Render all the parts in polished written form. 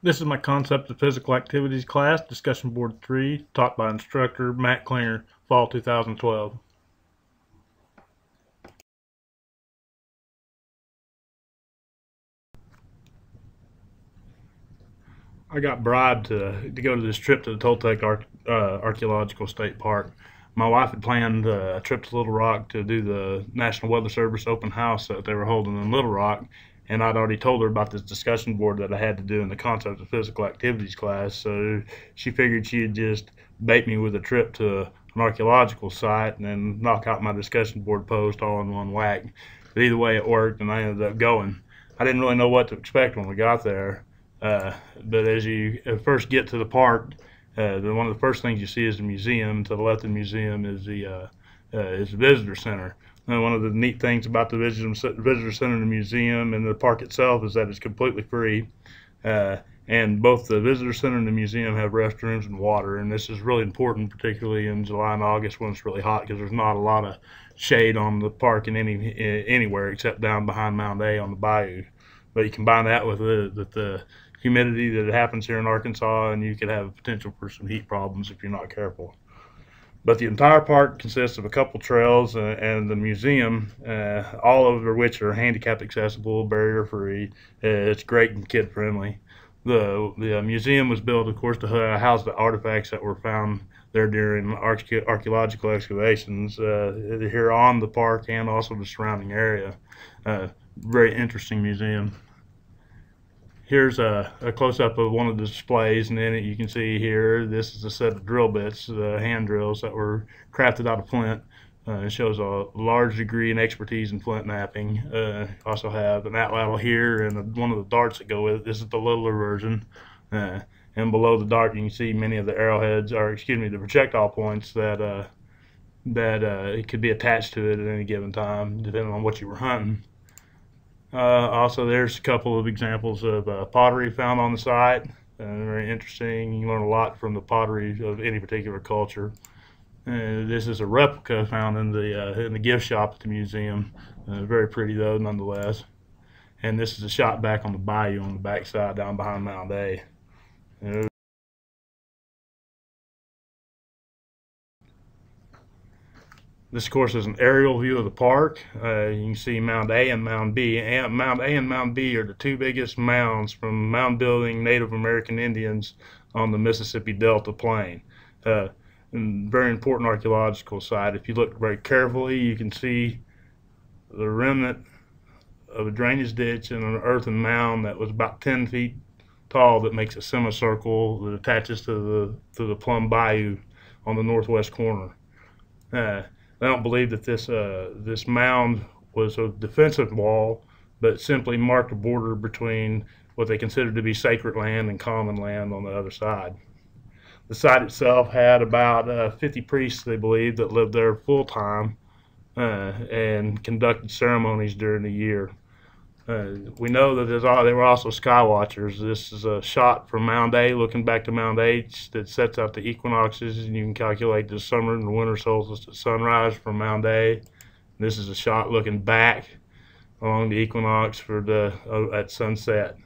This is my Concept of Physical Activities class, discussion board 3, taught by instructor Matt Klinger, fall 2012. I got bribed to go to this trip to the Toltec Archaeological State Park. My wife had planned a trip to Little Rock to do the National Weather Service open house that they were holding in Little Rock, and I'd already told her about this discussion board that I had to do in the Concept of Physical Activities class, so she figured she'd just bait me with a trip to an archaeological site and then knock out my discussion board post all in one whack. But either way, it worked, and I ended up going. I didn't really know what to expect when we got there. Uh, but as you first get to the park, one of the first things you see is the museum. To the left of the museum is the visitor center. And one of the neat things about the visitor center and the museum and the park itself is that it's completely free. Uh, and both the visitor center and the museum have restrooms and water. And this is really important, particularly in July and August when it's really hot, because there's not a lot of shade on the park anywhere except down behind Mount A on the bayou. But you combine that with the humidity that happens here in Arkansas, and you could have potential for some heat problems if you're not careful. But the entire park consists of a couple trails and the museum, all of which are handicap accessible, barrier free. It's great and kid friendly. The museum was built, of course, to house the artifacts that were found there during archaeological excavations here on the park and also the surrounding area. Very interesting museum. Here's a close-up of one of the displays, and in it you can see here this is a set of drill bits, the hand drills that were crafted out of flint. It shows a large degree in expertise in flint knapping. Also have an atlatl here and one of the darts that go with it. This is the littler version. And below the dart you can see many of the arrowheads, or excuse me, the projectile points that it could be attached to it at any given time, depending on what you were hunting. Also, there's a couple of examples of pottery found on the site. Very interesting. You learn a lot from the pottery of any particular culture. This is a replica found in the gift shop at the museum. Very pretty though, nonetheless. And this is a shot back on the bayou on the backside down behind Mount A. This, of course, is an aerial view of the park. You can see Mound A and Mound B. And Mound A and Mound B are the two biggest mounds from mound building Native American Indians on the Mississippi Delta Plain. And very important archaeological site. If you look very carefully, you can see the remnant of a drainage ditch and an earthen mound that was about 10 feet tall that makes a semicircle that attaches to the Plum Bayou on the northwest corner. I don't believe that this mound was a defensive wall, but simply marked a border between what they considered to be sacred land and common land on the other side. The site itself had about 50 priests, they believe, that lived there full time and conducted ceremonies during the year. We know that there were also sky watchers. This is a shot from Mound A looking back to Mound H that sets out the equinoxes, and you can calculate the summer and the winter solstice at sunrise from Mound A. This is a shot looking back along the equinox at sunset.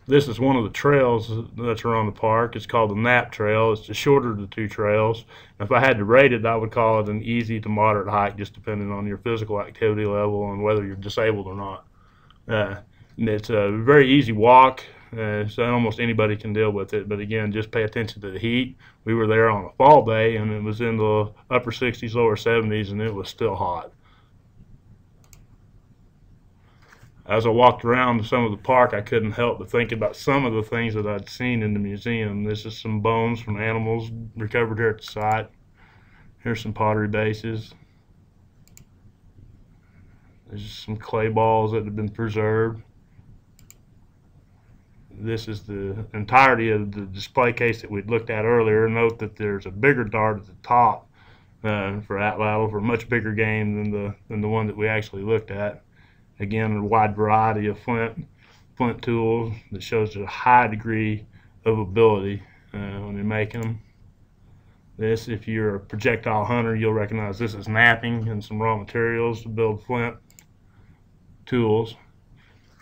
This is one of the trails that are on the park. It's called the Knapp Trail. It's the shorter of the two trails. If I had to rate it, I would call it an easy to moderate hike, just depending on your physical activity level and whether you're disabled or not. It's a very easy walk, so almost anybody can deal with it. But again, just pay attention to the heat. We were there on a fall day, and it was in the upper 60s, lower 70s, and it was still hot. As I walked around some of the park, I couldn't help but think about some of the things that I'd seen in the museum. This is some bones from animals recovered here at the site. Here's some pottery bases. There's some clay balls that have been preserved. This is the entirety of the display case that we'd looked at earlier. Note that there's a bigger dart at the top for atlatl, for a much bigger game than the one that we actually looked at. Again, a wide variety of flint tools that shows a high degree of ability when you're making them. This, if you're a projectile hunter, you'll recognize this as knapping and some raw materials to build flint. tools.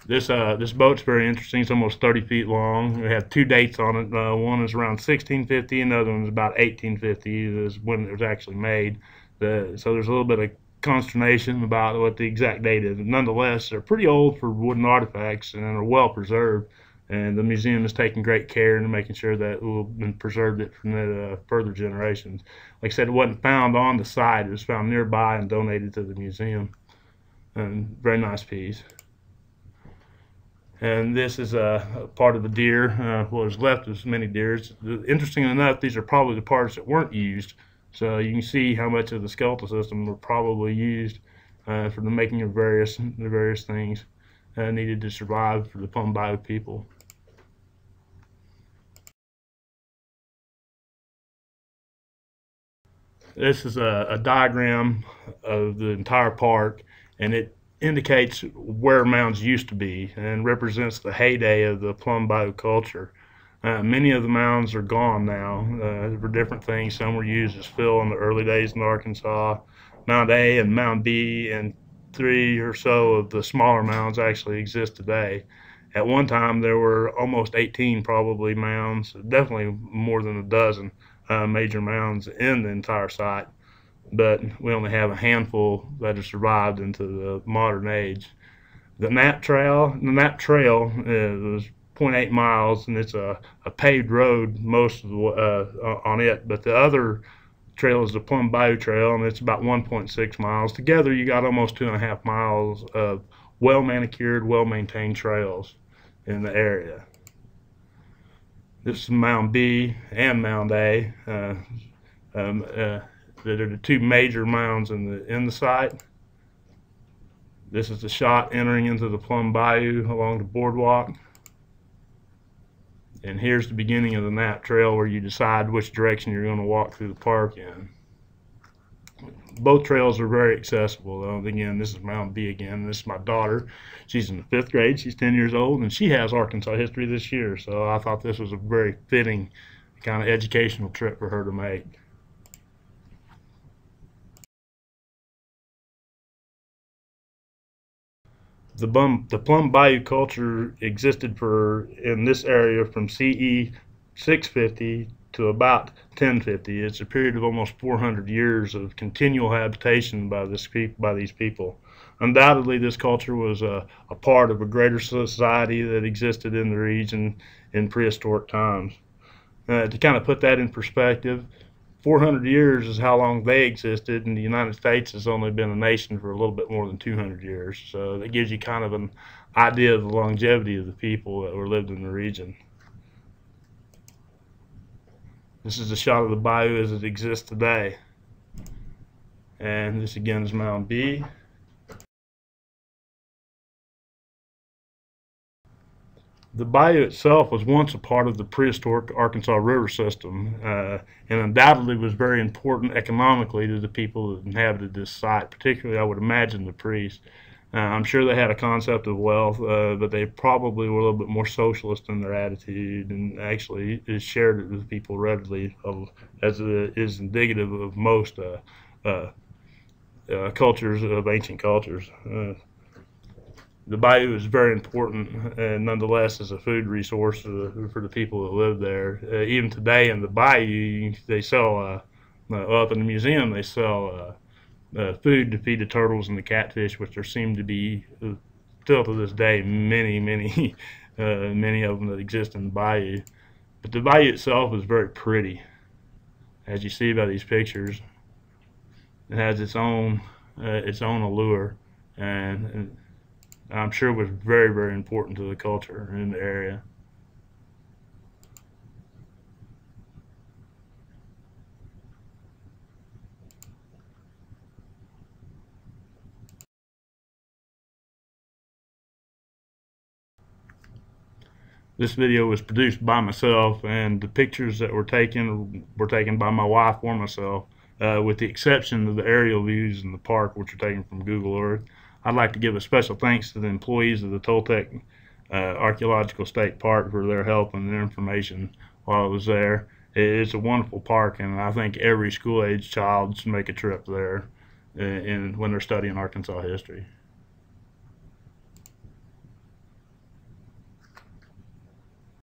This boat's very interesting. It's almost 30 feet long. We have two dates on it. One is around 1650, and the other one is about 1850 is when it was actually made. So there's a little bit of consternation about what the exact date is. Nonetheless, they're pretty old for wooden artifacts and are well preserved. And the museum is taking great care in making sure that it will be preserved it from the further generations. Like I said, it wasn't found on the site. It was found nearby and donated to the museum. And very nice piece. And this is a part of a deer. What was left of many deers. Interesting enough, these are probably the parts that weren't used. So you can see how much of the skeletal system were probably used for the making of the various things needed to survive for the Plum Bayou people. This is a diagram of the entire park, and it indicates where mounds used to be and represents the heyday of the Plum Bayou culture. Many of the mounds are gone now for different things. Some were used as fill in the early days in Arkansas. Mound A and Mound B and 3 or so of the smaller mounds actually exist today. At one time there were almost 18 probably mounds, definitely more than a dozen major mounds in the entire site. But we only have a handful that have survived into the modern age. The Knapp Trail is 0.8 miles, and it's a paved road most of the on it. But the other trail is the Plum Bayou Trail, and it's about 1.6 miles. Together, you got almost 2.5 miles of well-manicured, well-maintained trails in the area. This is Mound B and Mound A. That are the two major mounds in the site. This is the shot entering into the Plum Bayou along the boardwalk. And here's the beginning of the Knapp Trail where you decide which direction you're going to walk through the park in. Both trails are very accessible though. Again, this is Mound B again. This is my daughter. She's in the 5th grade. She's 10 years old, and she has Arkansas history this year. So I thought this was a very fitting kind of educational trip for her to make. The Plum Bayou culture existed in this area from CE 650 to about 1050. It's a period of almost 400 years of continual habitation by these people. Undoubtedly, this culture was a part of a greater society that existed in the region in prehistoric times. To kind of put that in perspective, 400 years is how long they existed, and the United States has only been a nation for a little bit more than 200 years. So that gives you kind of an idea of the longevity of the people that were lived in the region. This is a shot of the bayou as it exists today. And this again is Mound B. The bayou itself was once a part of the prehistoric Arkansas River system, and undoubtedly was very important economically to the people that inhabited this site, particularly, I would imagine, the priests. I'm sure they had a concept of wealth, but they probably were a little bit more socialist in their attitude, and actually shared it with people readily, as it is indicative of most cultures, of ancient cultures. The bayou is very important, and nonetheless, as a food resource for the people that live there. Even today in the bayou, they sell, up in the museum, they sell food to feed the turtles and the catfish, which there seem to be, still to this day, many many of them that exist in the bayou. But the bayou itself is very pretty, as you see by these pictures. It has its own allure, and I'm sure it was very important to the culture in the area. This video was produced by myself, and the pictures that were taken by my wife or myself, with the exception of the aerial views in the park, which are taken from Google Earth. I'd like to give a special thanks to the employees of the Toltec Archaeological State Park for their help and their information while I was there. It's a wonderful park, and I think every school-age child should make a trip there when they're studying Arkansas history.